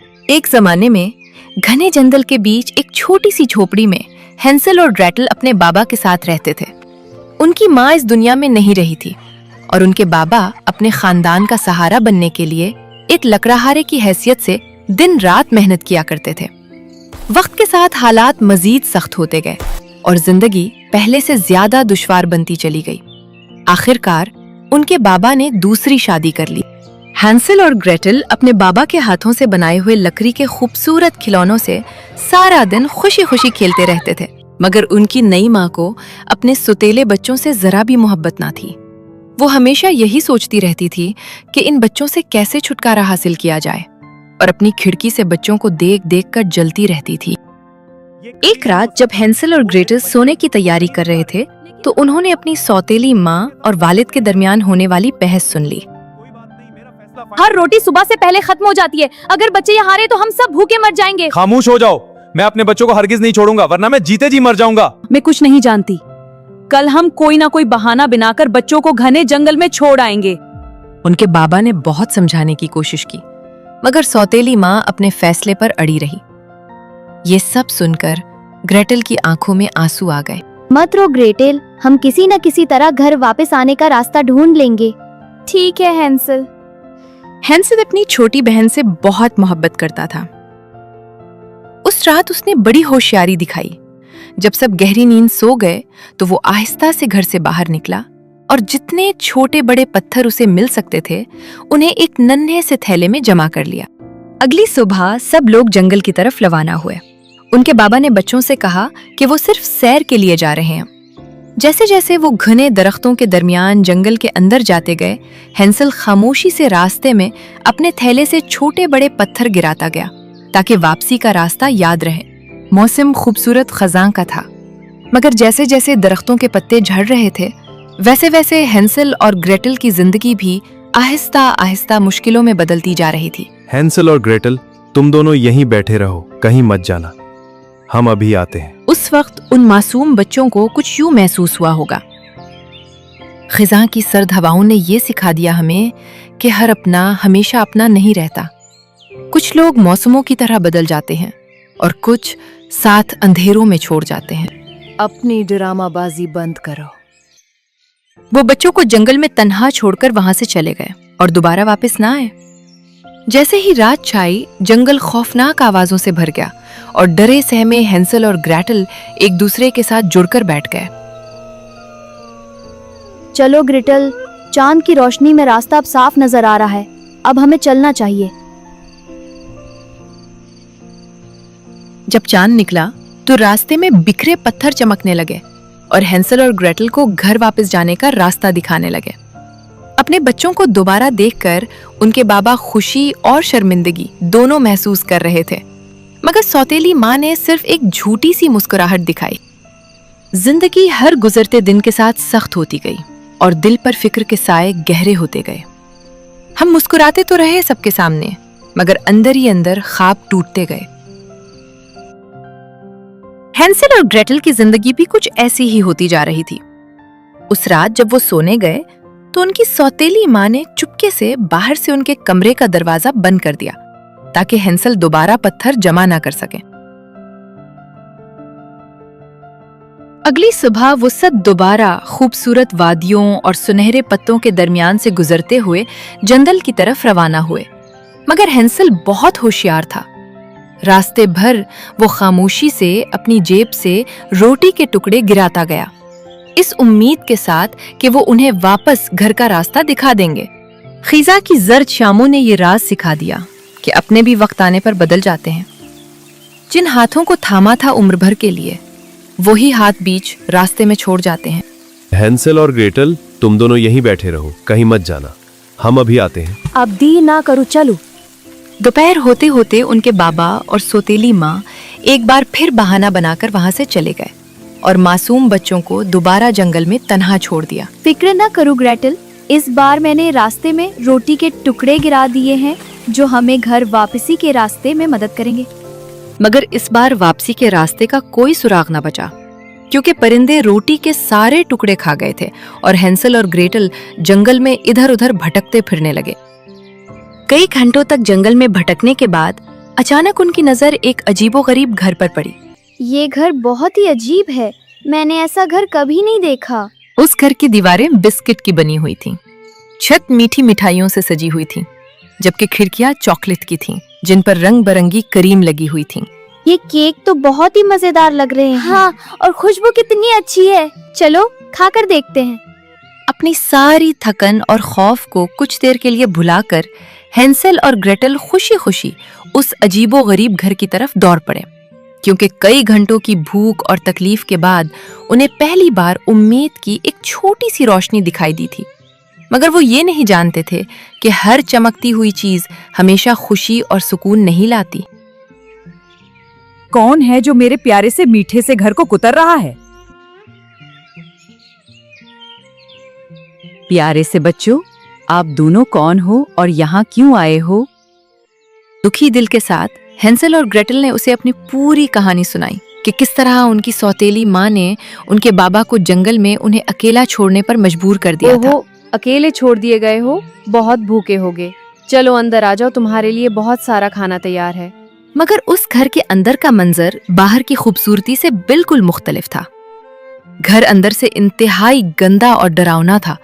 एक जमाने में घने जंगल के बीच एक छोटी सी झोपड़ी में हैंसल और ग्रेटल अपने बाबा के साथ रहते थे। उनकी माँ इस दुनिया में नहीं रही थी और उनके बाबा अपने खानदान का सहारा बनने के लिए एक लकड़हारे की हैसियत से दिन रात मेहनत किया करते थे। वक्त के साथ हालात मजीद सख्त होते गए और जिंदगी पहले से ज्यादा दुश्वार बनती चली गई। आखिरकार उनके बाबा ने दूसरी शादी कर ली। हैंसल और ग्रेटल अपने बाबा के हाथों से बनाए हुए लकड़ी के खूबसूरत खिलौनों से सारा दिन खुशी खुशी खेलते रहते थे, मगर उनकी नई माँ को अपने सुतेले बच्चों से जरा भी मोहब्बत ना थी। वो हमेशा यही सोचती रहती थी कि इन बच्चों से कैसे छुटकारा हासिल किया जाए और अपनी खिड़की से बच्चों को देख देख कर जलती रहती थी। एक रात जब हैंसल और ग्रेटल सोने की तैयारी कर रहे थे तो उन्होंने अपनी सौतेली माँ और वालिद के दरमियान होने वाली बहस सुन ली। हर रोटी सुबह से पहले खत्म हो जाती है। अगर बच्चे यहाँ हारे तो हम सब भूखे मर जाएंगे। खामोश हो जाओ। मैं अपने बच्चों को हरगिज नहीं छोड़ूंगा, वरना मैं जीते जी मर जाऊंगा। मैं कुछ नहीं जानती। कल हम कोई ना कोई बहाना बनाकर बच्चों को घने जंगल में छोड़ आएंगे। उनके बाबा ने बहुत समझाने की कोशिश की, मगर सौतेली माँ अपने फैसले पर अड़ी रही। ये सब सुनकर ग्रेटल की आंखों में आंसू आ गए। मत रो ग्रेटेल, हम किसी न किसी तरह घर वापस आने का रास्ता ढूंढ लेंगे। ठीक है हैंसल। हैंसल अपनी छोटी बहन से बहुत मोहब्बत करता था। उस रात उसने बड़ी होशियारी दिखाई। जब सब गहरी नींद सो गए तो वो आहिस्ता से घर से बाहर निकला और जितने छोटे बड़े पत्थर उसे मिल सकते थे उन्हें एक नन्हे से थैले में जमा कर लिया। अगली सुबह सब लोग जंगल की तरफ रवाना हुए। उनके बाबा ने बच्चों से कहा कि वो सिर्फ सैर के लिए जा रहे हैं। जैसे जैसे वो घने दरख्तों के दरमियान जंगल के अंदर जाते गए, हैंसल खामोशी से रास्ते में अपने थैले से छोटे बड़े पत्थर गिराता गया ताकि वापसी का रास्ता याद रहे। मौसम खूबसूरत खजां का था, मगर जैसे जैसे दरख्तों के पत्ते झड़ रहे थे वैसे वैसे हैंसल और ग्रेटल की जिंदगी भी आहिस्ता आहिस्ता मुश्किलों में बदलती जा रही थी। हैंसल और ग्रेटल, तुम दोनों यहीं बैठे रहो, कहीं मत जाना, हम अभी आते हैं। उस वक्त उन मासूम बच्चों को कुछ यूं महसूस हुआ होगा। खिजां की सर्द हवाओं ने ये सिखा दिया हमें कि हर अपना हमेशा अपना नहीं रहता। कुछ लोग मौसमों की तरह बदल जाते हैं और कुछ साथ अंधेरों में छोड़ जाते हैं। अपनी ड्रामाबाजी बंद करो। वो बच्चों को जंगल में तन्हा छोड़कर वहां से चले गए और दोबारा वापस ना आए। जैसे ही रात छाई, जंगल खौफनाक आवाजों से भर गया और डरे सहमे हैंसल और ग्रेटल एक दूसरे के साथ जुड़कर बैठ गए। चलो ग्रेटल, चांद की रोशनी में रास्ता अब साफ नजर आ रहा है। अब हमें चलना चाहिए। जब चांद निकला तो रास्ते में बिखरे पत्थर चमकने लगे और हैंसल और ग्रेटल को घर वापस जाने का रास्ता दिखाने लगे। अपने बच्चों को दोबारा देखकर उनके बाबा खुशी और शर्मिंदगी दोनों महसूस कर रहे थे, मगर सौतेली माँ ने सिर्फ एक झूठी सी मुस्कुराहट दिखाई। जिंदगी हर गुजरते दिन के साथ सख्त होती गई और दिल पर फिक्र के साए गहरे होते गए। हम मुस्कुराते तो रहे सबके सामने, मगर अंदर ही अंदर ख्वाब टूटते गए। हैंसल और ग्रेटल की जिंदगी भी कुछ ऐसी ही होती जा रही थी। उस रात जब वो सोने गए तो उनकी सौतेली माँ ने चुपके से बाहर से उनके कमरे का दरवाजा बंद कर दिया ताकि हैंसल दोबारा पत्थर जमा ना कर सके। अगली सुबह वो सब दोबारा खूबसूरत वादियों और सुनहरे पत्तों के दरमियान से गुजरते हुए जंगल की तरफ रवाना हुए, मगर हैंसल बहुत होशियार था। रास्ते भर वो खामोशी से अपनी जेब से रोटी के टुकड़े गिराता गया, इस उम्मीद के साथ कि वो उन्हें वापस घर का रास्ता दिखा देंगे। खिजा की जर्द शामों ने ये राज सिखा दिया कि अपने भी वक्त आने पर बदल जाते हैं। जिन हाथों को थामा था उम्र भर के लिए, वही हाथ बीच रास्ते में छोड़ जाते हैं। हैंसल और ग्रेटल, तुम दोनों यहीं बैठे रहो, कहीं मत जाना, हम अभी आते हैं। अब दी ना करो, चलो। दोपहर होते होते उनके बाबा और सौतेली माँ एक बार फिर बहाना बनाकर वहां से चले गए और मासूम बच्चों को दोबारा जंगल में तन्हा छोड़ दिया। फिक्र ना करो ग्रेटल, इस बार मैंने रास्ते में रोटी के टुकड़े गिरा दिए हैं जो हमें घर वापसी के रास्ते में मदद करेंगे। मगर इस बार वापसी के रास्ते का कोई सुराग न बचा, क्योंकि परिंदे रोटी के सारे टुकड़े खा गए थे और हैंसल और ग्रेटल जंगल में इधर उधर भटकते फिरने लगे। कई घंटों तक जंगल में भटकने के बाद अचानक उनकी नजर एक अजीबोगरीब घर पर पड़ी। ये घर बहुत ही अजीब है, मैंने ऐसा घर कभी नहीं देखा। उस घर की दीवारें बिस्किट की बनी हुई थीं। छत मीठी मिठाइयों से सजी हुई थी, जबकि खिड़कियां चॉकलेट की थीं, जिन पर रंग बिरंगी क्रीम लगी हुई थी। ये केक तो बहुत ही मजेदार लग रहे हैं। हाँ, और खुशबू कितनी अच्छी है। चलो खाकर देखते हैं। अपनी सारी थकन और खौफ को कुछ देर के लिए भुलाकर हेंसेल और ग्रेटल खुशी खुशी उस अजीबोगरीब घर की तरफ दौड़ पड़े, क्योंकि कई घंटों की भूख और तकलीफ के बाद उन्हें पहली बार उम्मीद की एक छोटी सी रोशनी दिखाई दी थी। मगर वो ये नहीं जानते थे कि हर चमकती हुई चीज हमेशा खुशी और सुकून नहीं लाती। कौन है जो मेरे प्यारे से मीठे से घर को कुतर रहा है? प्यारे से बच्चों, आप दोनों कौन हो और यहाँ क्यों आए हो? दुखी दिल के साथ हेंसेल और ग्रेटल ने उसे अपनी पूरी कहानी सुनाई कि किस तरह उनकी सौतेली माँ ने उनके बाबा को जंगल में उन्हें अकेला छोड़ने पर मजबूर कर दिया था। अकेले छोड़ दिए गए हो, बहुत भूखे होगे। चलो अंदर आ जाओ, तुम्हारे लिए बहुत सारा खाना तैयार है। मगर उस घर के अंदर का मंजर बाहर की खूबसूरती से बिल्कुल मुख्तलिफ था। घर अंदर से इंतहाई गंदा और डरावना था,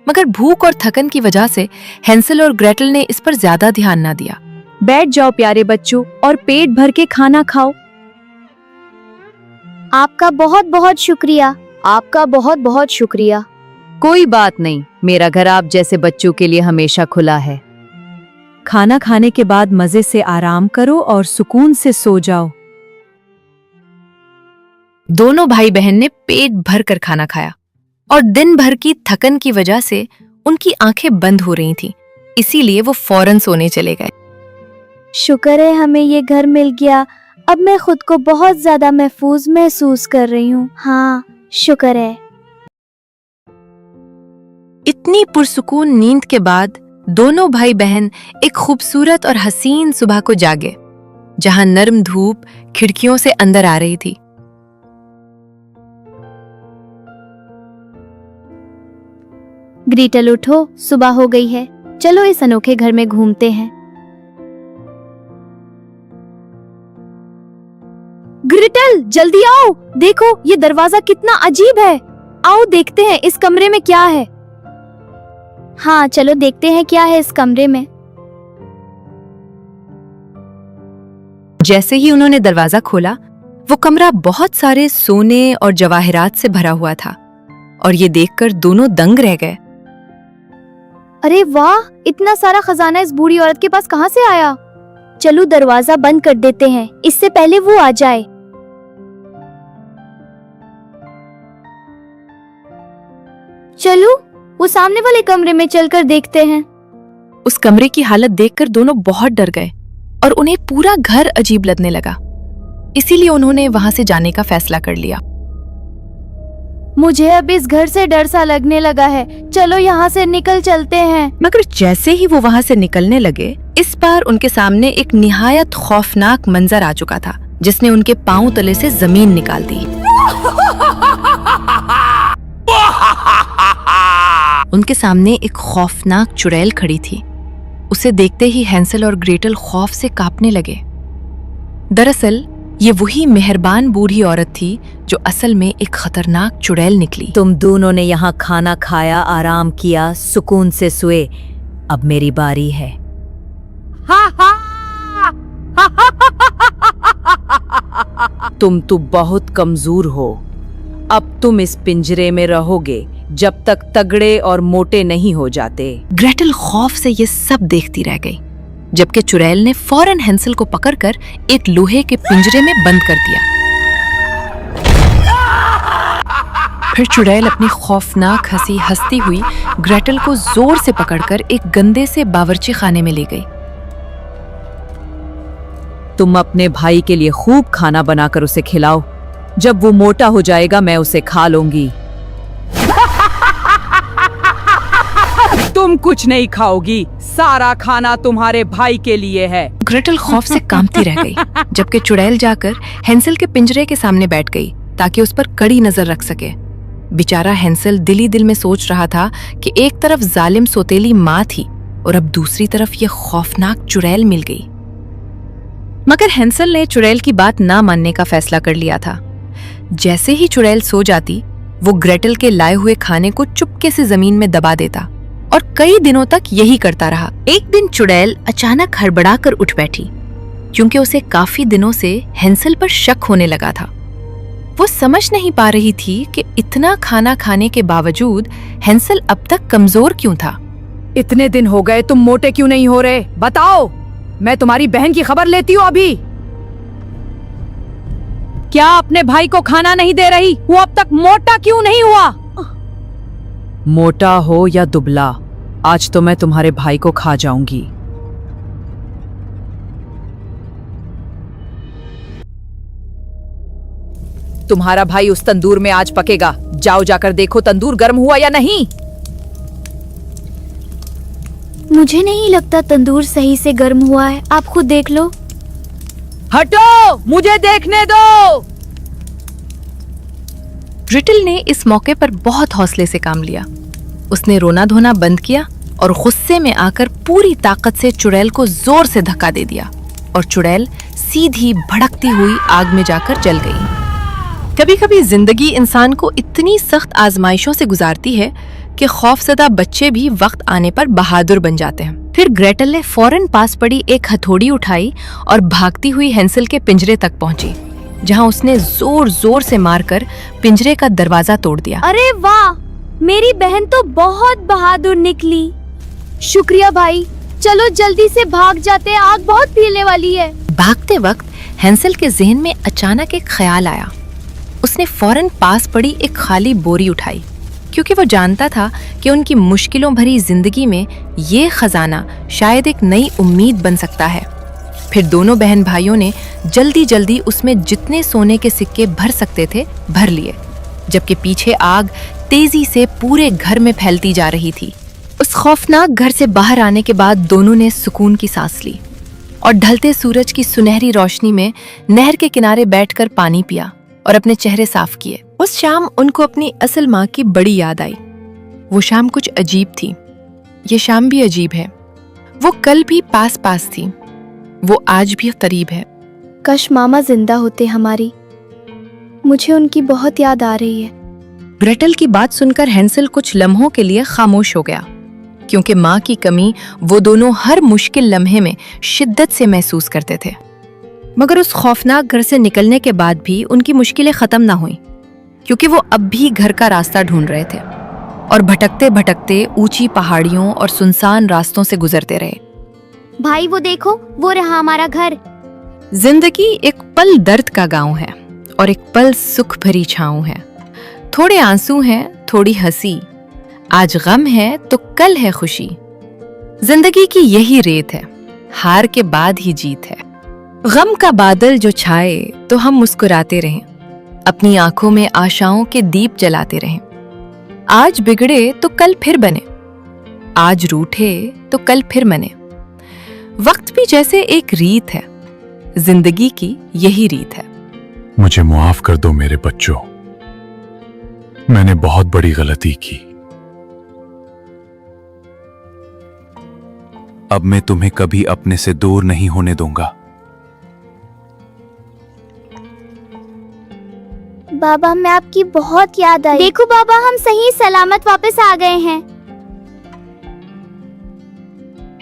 मगर भूख और थकन की वजह से हेंसेल और ग्रेटल ने इस पर ज्यादा ध्यान न दिया। बैठ जाओ प्यारे बच्चों और पेट भर के खाना खाओ। आपका बहुत बहुत शुक्रिया। आपका बहुत बहुत शुक्रिया। कोई बात नहीं, मेरा घर आप जैसे बच्चों के लिए हमेशा खुला है। खाना खाने के बाद मजे से आराम करो और सुकून से सो जाओ। दोनों भाई बहन ने पेट भर कर खाना खाया और दिन भर की थकन की वजह से उनकी आंखें बंद हो रही थीं, इसीलिए वो फौरन सोने चले गए। शुक्र है हमें ये घर मिल गया। अब मैं खुद को बहुत ज्यादा महफूज महसूस कर रही हूँ। हाँ, शुक्र है। इतनी पुरसुकून नींद के बाद दोनों भाई बहन एक खूबसूरत और हसीन सुबह को जागे, जहां नर्म धूप खिड़कियों से अंदर आ रही थी। ग्रेटल उठो, सुबह हो गई है। चलो इस अनोखे घर में घूमते हैं। ग्रेटल जल्दी आओ, देखो ये दरवाजा कितना अजीब है। आओ देखते हैं इस कमरे में क्या है। हाँ चलो देखते हैं क्या है इस कमरे में। जैसे ही उन्होंने दरवाजा खोला, वो कमरा बहुत सारे सोने और जवाहरात से भरा हुआ था, और ये देखकर दोनों दंग रह गए। अरे वाह, इतना सारा खजाना इस बूढ़ी औरत के पास कहाँ से आया? चलो दरवाजा बंद कर देते हैं, इससे पहले वो आ जाए। चलो वो सामने वाले कमरे में चलकर देखते हैं। उस कमरे की हालत देखकर दोनों बहुत डर गए और उन्हें पूरा घर अजीब लगने लगा। इसीलिए उन्होंने वहां से जाने का फैसला कर लिया। मुझे अब इस घर से डर सा लगने लगा है, चलो यहाँ से निकल चलते हैं। मगर जैसे ही वो वहां से निकलने लगे, इस बार उनके सामने एक निहायत खौफनाक मंजर आ चुका था, जिसने उनके पांव तले से जमीन निकाल दी। उनके सामने एक खौफनाक चुड़ैल खड़ी थी। उसे देखते ही हेंसेल और ग्रेटल खौफ से कांपने लगे। दरअसल ये वही मेहरबान बूढ़ी औरत थी जो असल में एक खतरनाक चुड़ैल निकली। तुम दोनों ने यहाँ खाना खाया, आराम किया, सुकून से सोए। अब मेरी बारी है। तुम तो बहुत कमजोर हो। अब तुम इस पिंजरे में रहोगे जब तक तगड़े और मोटे नहीं हो जाते। ग्रेटल खौफ से ये सब देखती रह गई, जबकि चुड़ैल ने फौरन हेंसेल को पकड़कर एक लोहे के पिंजरे में बंद कर दिया। फिर चुड़ैल अपनी खौफनाक हंसी हंसती हुई ग्रेटल को जोर से पकड़कर एक गंदे से बावर्ची खाने में ले गई। तुम अपने भाई के लिए खूब खाना बनाकर उसे खिलाओ। जब वो मोटा हो जाएगा मैं उसे खा लूंगी। तुम कुछ नहीं खाओगी, सारा खाना तुम्हारे भाई के लिए है। ग्रेटल खौफ से कांपती रह गई, जबकि चुड़ैल जाकर हेंसेल के पिंजरे के सामने बैठ गई ताकि उस पर कड़ी नजर रख सके। बेचारा हेंसेल दिल ही दिल में सोच रहा था कि एक तरफ जालिम सौतेली माँ थी और अब दूसरी तरफ ये खौफनाक चुड़ैल मिल गई। मगर हैंसल ने चुड़ैल की बात ना मानने का फैसला कर लिया था। जैसे ही चुड़ैल सो जाती, वो ग्रेटल के लाए हुए खाने को चुपके से जमीन में दबा देता और कई दिनों तक यही करता रहा। एक दिन चुड़ैल अचानक हड़बड़ाकर उठ बैठी, क्योंकि उसे काफी दिनों से हैंसल पर शक होने लगा था। वो समझ नहीं पा रही थी कि इतना खाना खाने के बावजूद हैंसल अब तक कमजोर क्यों था। इतने दिन हो गए, तुम मोटे क्यों नहीं हो रहे? बताओ, मैं तुम्हारी बहन की खबर लेती हूँ अभी। क्या अपने भाई को खाना नहीं दे रही? वो अब तक मोटा क्यों नहीं हुआ? मोटा हो या दुबला, आज तो मैं तुम्हारे भाई को खा जाऊंगी। तुम्हारा भाई उस तंदूर में आज पकेगा। जाओ जाकर देखो तंदूर गर्म हुआ या नहीं। मुझे नहीं लगता तंदूर सही से गर्म हुआ है, आप खुद देख लो। हटो, मुझे देखने दो। ग्रेटल ने इस मौके पर बहुत हौसले से काम लिया। उसने रोना धोना बंद किया और गुस्से में आकर पूरी ताकत से चुड़ैल को जोर से धक्का दे दिया और चुड़ैल सीधी भड़कती हुई आग में जाकर जल गई। कभी कभी जिंदगी इंसान को इतनी सख्त आजमाइशों से गुजारती है कि खौफजदा बच्चे भी वक्त आने पर बहादुर बन जाते हैं। फिर ग्रेटल ने फौरन पास पड़ी एक हथौड़ी उठाई और भागती हुई हैंसल के पिंजरे तक पहुंची, जहां उसने जोर जोर से मारकर पिंजरे का दरवाजा तोड़ दिया। अरे वाह, मेरी बहन तो बहुत बहादुर निकली। शुक्रिया भाई, चलो जल्दी से भाग जाते हैं, आग बहुत फैलने वाली है। भागते वक्त हैंसल के जहन में अचानक एक ख्याल आया। उसने फौरन पास पड़ी एक खाली बोरी उठाई, क्योंकि वो जानता था कि उनकी मुश्किलों भरी जिंदगी में ये खजाना शायद एक नई उम्मीद बन सकता है। फिर दोनों बहन भाइयों ने जल्दी जल्दी उसमें जितने सोने के सिक्के भर सकते थे भर लिए, जबकि पीछे आग तेजी से पूरे घर में फैलती जा रही थी। उस खौफनाक घर से बाहर आने के बाद दोनों ने सुकून की सांस ली और ढलते सूरज की सुनहरी रोशनी में नहर के किनारे बैठकर पानी पिया और अपने चेहरे साफ किए। उस शाम उनको अपनी असल माँ की बड़ी याद आई। वो शाम कुछ अजीब थी। ये शाम भी अजीब है। वो कल भी पास पास थी, वो आज भी करीब है। काश मामा जिंदा होते हमारी, मुझे उनकी बहुत याद आ रही है। ग्रेटल की बात सुनकर हैंसल कुछ लम्हों के लिए खामोश हो गया, क्योंकि माँ की कमी वो दोनों हर मुश्किल लम्हे में शिद्दत से महसूस करते थे। मगर उस खौफनाक घर से निकलने के बाद भी उनकी मुश्किलें खत्म ना हुई, क्योंकि वो अब भी घर का रास्ता ढूंढ रहे थे और भटकते भटकते ऊंची पहाड़ियों और सुनसान रास्तों से गुजरते रहे। भाई वो देखो, वो रहा हमारा घर। जिंदगी एक पल दर्द का गांव है और एक पल सुख भरी छाँव है। थोड़े आंसू हैं, थोड़ी हंसी, आज गम है तो कल है खुशी। जिंदगी की यही रेत है, हार के बाद ही जीत है। गम का बादल जो छाए तो हम मुस्कुराते रहें, अपनी आंखों में आशाओं के दीप जलाते रहें। आज बिगड़े तो कल फिर बने, आज रूठे तो कल फिर मने। वक्त भी जैसे एक रीत है, जिंदगी की यही रीत है। मुझे मुआफ कर दो मेरे बच्चों, मैंने बहुत बड़ी गलती की। अब मैं तुम्हें कभी अपने से दूर नहीं होने दूंगा। बाबा, मैं आपकी बहुत याद आई। देखो बाबा, हम सही सलामत वापस आ गए हैं।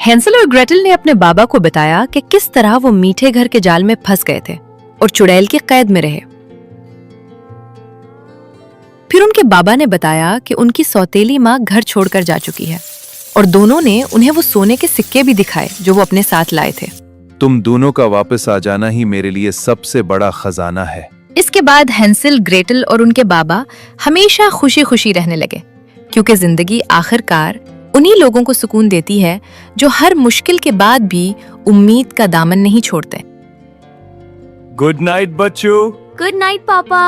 हैंसल और ग्रेटल ने अपने बाबा को बताया कि किस तरह वो मीठे घर के जाल में फंस गए थे और चुड़ैल की कैद में रहे। फिर उनके बाबा ने बताया कि उनकी सौतेली माँ घर छोड़कर जा चुकी है और दोनों ने उन्हें वो सोने के सिक्के भी दिखाए जो वो अपने साथ लाए थे। तुम दोनों का वापस आ जाना ही मेरे लिए सबसे बड़ा खजाना है। इसके बाद हैंसल, ग्रेटल और उनके बाबा हमेशा खुशी खुशी रहने लगे, क्योंकि जिंदगी आखिरकार उन्हीं लोगों को सुकून देती है जो हर मुश्किल के बाद भी उम्मीद का दामन नहीं छोड़ते। गुड नाइट बच्चों। गुड नाइट पापा।